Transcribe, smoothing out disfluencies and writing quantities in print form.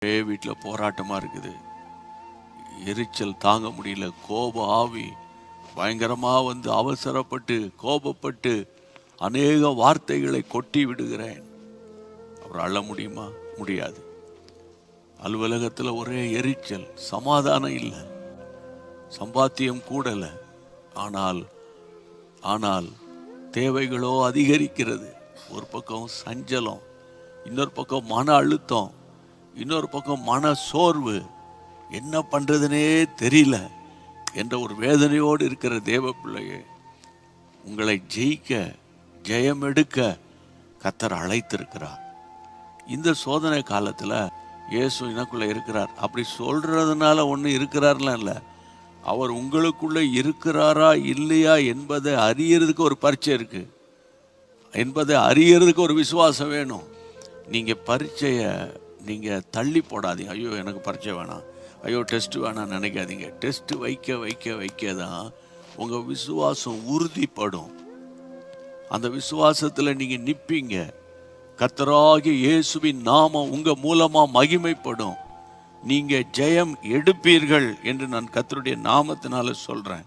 வீட்டில் போராட்டமா இருக்குது, எரிச்சல் தாங்க முடியல, கோப ஆவி பயங்கரமா வந்து அவசரப்பட்டு கோபப்பட்டு அநேக வார்த்தைகளை கொட்டி விடுகிறேன். அப்புறம் அழ முடியுமா? முடியாது. அலுவலகத்தில் ஒரே எரிச்சல், சமாதானம் இல்லை, சம்பாத்தியம் கூடல, ஆனால் ஆனால் தேவைகளோ அதிகரிக்கிறது. ஒரு பக்கம் சஞ்சலம், இன்னொரு பக்கம் மன அழுத்தம், இன்னொரு பக்கம் மன சோர்வு, என்ன பண்றதுனே தெரியல என்ற ஒரு வேதனையோடு இருக்கிற தேவ பிள்ளையே, உங்களை ஜெயிக்க, ஜெயம் எடுக்க கர்த்தர் அழைத்திருக்கிறார். இந்த சோதனை காலத்துல இயேசு எனக்குள்ள இருக்கிறார் அப்படி சொல்றதுனால ஒண்ணு இருக்கிறார்லாம் இல்லை, அவர் உங்களுக்குள்ள இருக்கிறாரா இல்லையா என்பதை அறியறதுக்கு ஒரு பரீட்சை இருக்கு, என்பதை அறியறதுக்கு ஒரு விசுவாசம் வேணும். நீங்க பரீட்சைய நீங்க தள்ளி போடாதீங்க. ஐயோ எனக்கு பரீட்சை வேணாம், ஐயோ டெஸ்ட் வேணாம் நினைக்காதீங்க. டெஸ்ட் வைக்க வைக்க வைக்க தான் உங்க விசுவாசம் உறுதிப்படும். அந்த விசுவாசத்துல நீங்க நிப்பீங்க. கர்த்தராகிய இயேசுவின் நாமம் உங்க மூலமா மகிமைப்படும். நீங்க ஜெயம் எடுப்பீர்கள் என்று நான் கர்த்தருடைய நாமத்தினால சொல்றேன்.